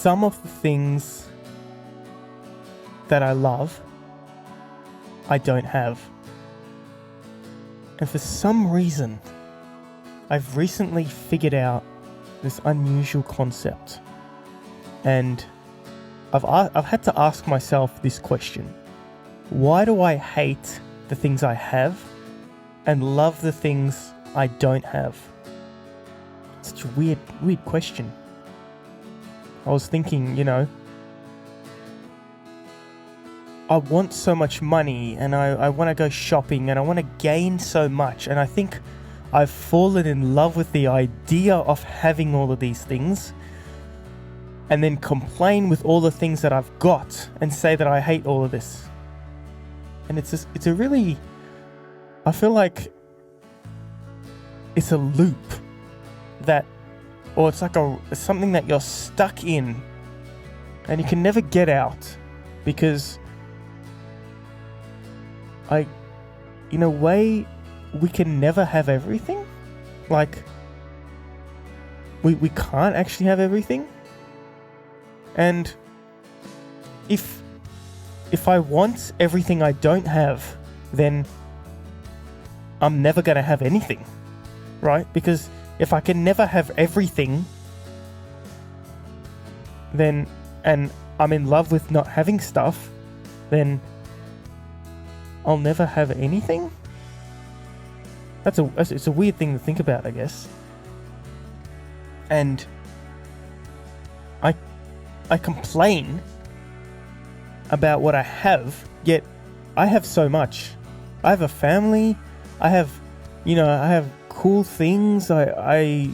some of the things that I love, I don't have. And for some reason, I've recently figured out this unusual concept. And I've had to ask myself this question. Why do I hate the things I have and love the things I don't have? Such a weird question. I was thinking, I want so much money and I want to go shopping and I want to gain so much, and I think I've fallen in love with the idea of having all of these things and then complain with all the things that I've got and say that I hate all of this. And it's a really, I feel like it's a loop or it's like something that you're stuck in and you can never get out, because in a way, we can never have everything. Like, we can't actually have everything. And if I want everything I don't have, then I'm never going to have anything, right? Because if I can never have everything, and I'm in love with not having stuff, then I'll never have anything. It's a weird thing to think about, I guess. And I complain about what I have, yet I have so much. I have a family. I have cool things. I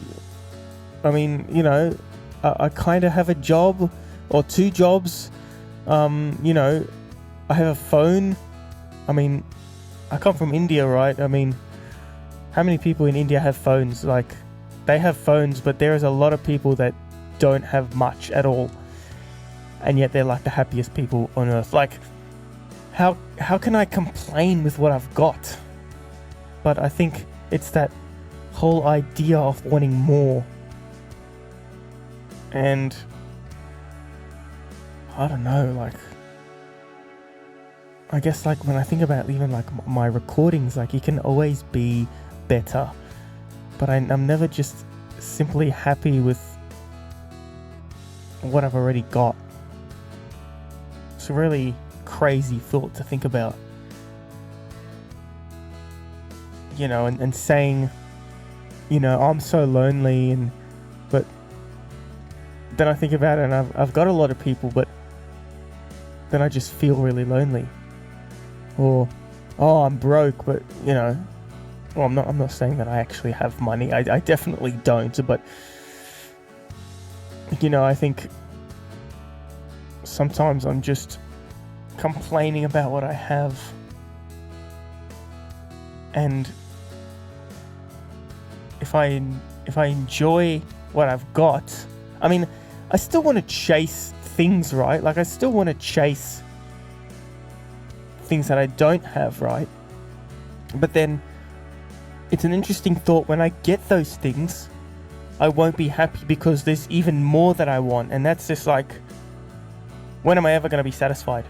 kind of have a job or two jobs. I have a phone. I come from India, right? How many people in India have phones? Like, they have phones, but there is a lot of people that don't have much at all. And yet they're like the happiest people on earth. Like, how can I complain with what I've got? But I think it's that whole idea of wanting more. And I don't know, like, I guess, like, when I think about even like my recordings, like, you can always be better, but I'm never just simply happy with what I've already got. It's a really crazy thought to think about, and saying, I'm so lonely, but then I think about it and I've got a lot of people, but then I just feel really lonely. Or, I'm broke, but well, I'm not saying that I actually have money. I definitely don't, but I think sometimes I'm just complaining about what I have, and if I enjoy what I've got, I still want to chase things, right? Like, I still want to chase things that I don't have, right? But then it's an interesting thought, when I get those things, I won't be happy because there's even more that I want, and that's just like, when am I ever going to be satisfied?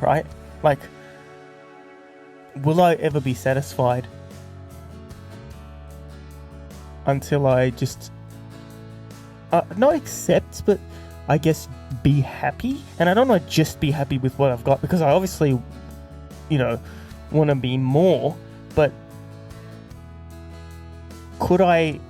Right? Like, will I ever be satisfied until I just not accept, but I guess be happy? And I don't want to just be happy with what I've got, because I obviously want to be more, but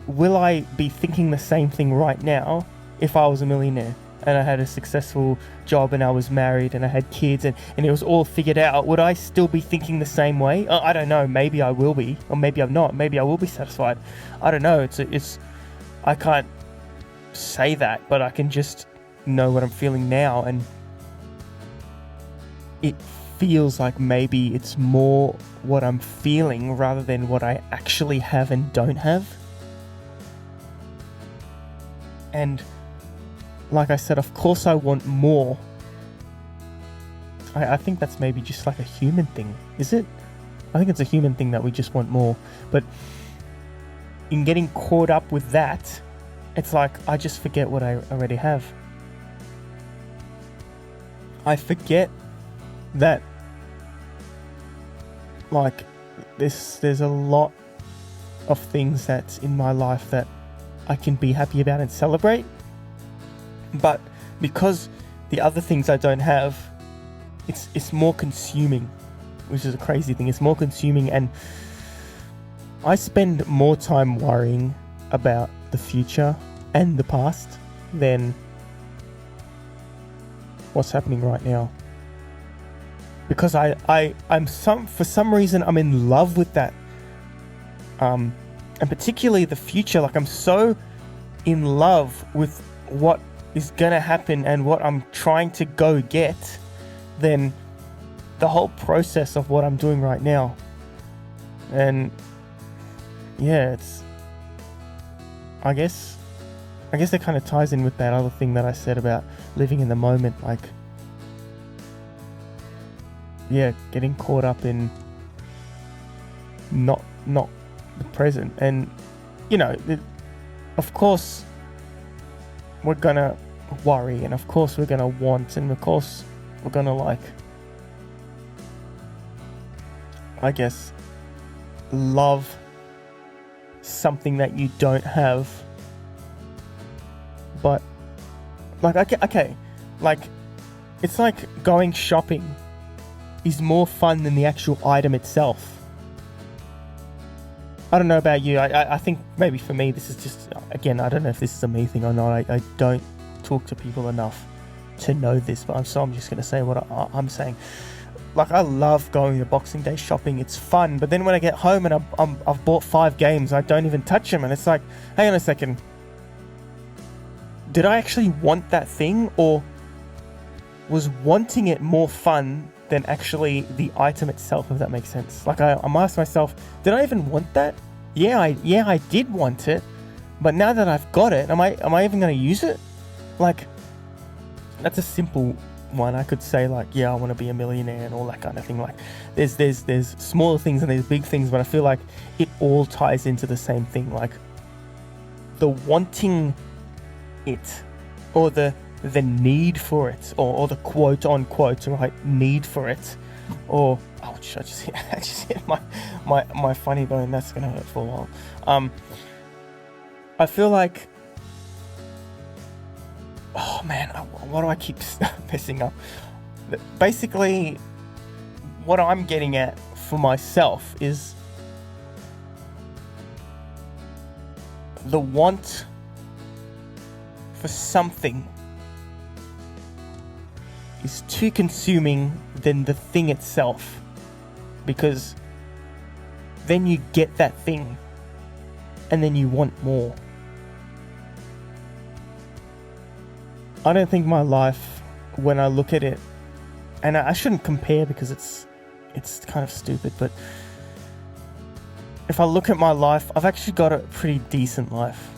will I be thinking the same thing right now if I was a millionaire and I had a successful job and I was married and I had kids and it was all figured out? Would I still be thinking the same way? I don't know. Maybe I will be, or maybe I'm not. Maybe I will be satisfied. I don't know. I can't say that, but I can just know what I'm feeling now, and it feels like maybe it's more what I'm feeling rather than what I actually have and don't have. And like I said, of course I want more. I think that's maybe just like a human thing. Is it? I think it's a human thing that we just want more. But in getting caught up with that, it's like I just forget what I already have. I forget that, like, there's a lot of things that's in my life that I can be happy about and celebrate, but because the other things I don't have, it's more consuming, which is a crazy thing. It's more consuming, and I spend more time worrying about the future and the past than what's happening right now. Because for some reason I'm in love with that. And particularly the future. Like, I'm so in love with what is gonna happen and what I'm trying to go get than the whole process of what I'm doing right now. And yeah, I guess it kind of ties in with that other thing that I said about living in the moment. Like, yeah, getting caught up in not the present. And, you know, of course we're gonna worry, and of course we're gonna want, and of course we're gonna, like, I guess, love something that you don't have. But, like, okay, like, it's like going shopping is more fun than the actual item itself. I don't know about you. I think maybe for me this is just, again, I don't know if this is a me thing or not. I don't talk to people enough to know this, but I'm just going to say what I'm saying. Like, I love going to Boxing Day shopping. It's fun. But then when I get home and I've bought 5 games, I don't even touch them. And it's like, hang on a second. Did I actually want that thing, or was wanting it more fun than actually the item itself, if that makes sense? Like, I'm asking myself, did I even want that? Yeah, I did want it, but now that I've got it, am I even going to use it? Like, that's a simple one. I could say, like, yeah, I want to be a millionaire and all that kind of thing. Like, there's smaller things and there's big things, but I feel like it all ties into the same thing. Like, the wanting it, or the need for it, or the quote unquote right need for it, or ouch, I just hit my funny bone. That's gonna hurt for a while. I feel like, oh man, what do I keep messing up? Basically, what I'm getting at for myself is the want for something is too consuming than the thing itself, because then you get that thing and then you want more. I don't think my life, when I look at it, and I shouldn't compare because it's kind of stupid, but if I look at my life, I've actually got a pretty decent life.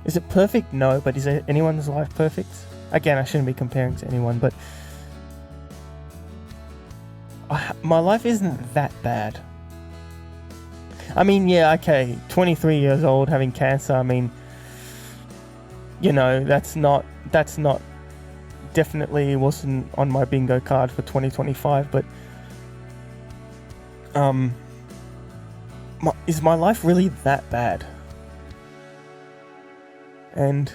Is it perfect? No, but is anyone's life perfect? Again, I shouldn't be comparing to anyone, but my life isn't that bad. I mean, yeah, okay, 23 years old, having cancer, I mean, you know, that's not definitely wasn't on my bingo card for 2025, but is my life really that bad? And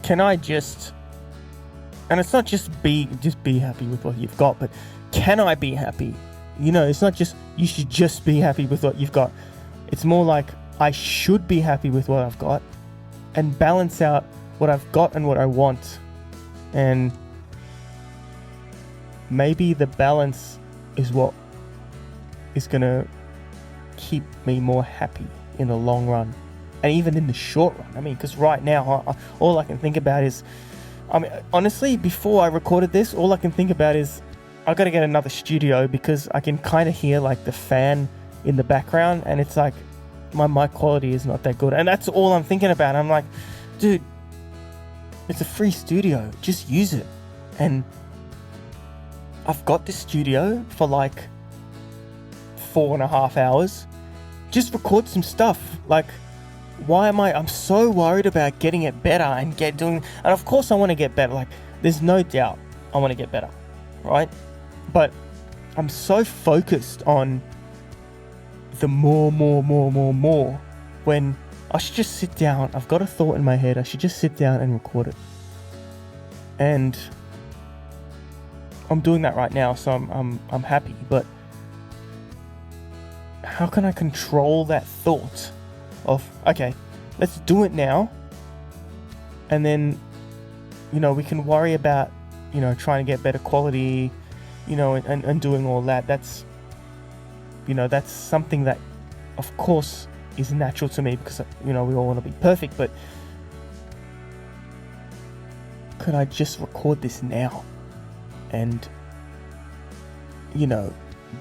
can I just, and it's not just be happy with what you've got, but can I be happy? You know, it's not just you should just be happy with what you've got. It's more like I should be happy with what I've got and balance out what I've got and what I want. And maybe the balance is what is going to keep me more happy in the long run. And even in the short run. I mean, because right now, all I can think about is, I mean, honestly, before I recorded this, all I can think about is I got to get another studio, because I can kind of hear like the fan in the background, and it's like my mic quality is not that good. And that's all I'm thinking about. I'm like, dude, it's a free studio. Just use it. And I've got this studio for like 4.5 hours. Just record some stuff. Like, Why am I'm so worried about getting it better and and of course I want to get better. Like, there's no doubt I want to get better, right? But I'm so focused on the more, when I should just sit down. I've got a thought in my head. I should just sit down and record it. And I'm doing that right now, so I'm happy. But how can I control that thought of, okay, let's do it now, and then, we can worry about, trying to get better quality, and doing all that. That's something that, of course, is natural to me, because, we all want to be perfect. But could I just record this now and,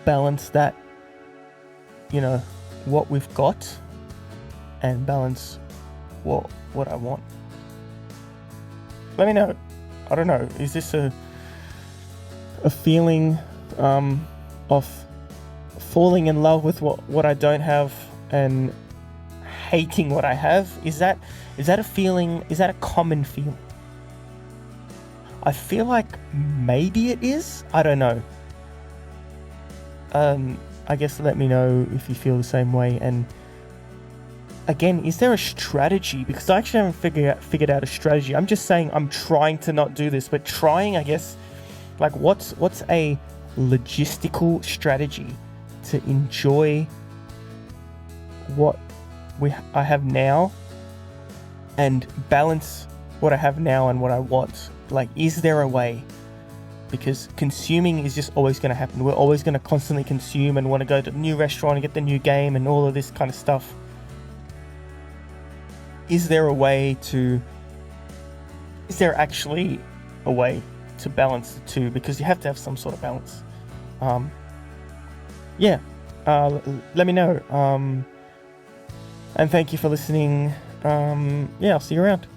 balance that, what we've got, and balance what I want? Let me know. I don't know. Is this a feeling of falling in love with what I don't have and hating what I have? Is that a feeling? Is that a common feeling? I feel like maybe it is. I don't know. I guess let me know if you feel the same way. And again, is there a strategy? Because I actually haven't figured out a strategy. I'm just saying I'm trying to not do this, but trying, I guess, like what's a logistical strategy to enjoy what I have now and balance what I have now and what I want? Like, is there a way? Because consuming is just always going to happen. We're always going to constantly consume and want to go to the new restaurant and get the new game and all of this kind of stuff. Is there actually a way to balance the two? Because you have to have some sort of balance. Let me know. And thank you for listening. I'll see you around.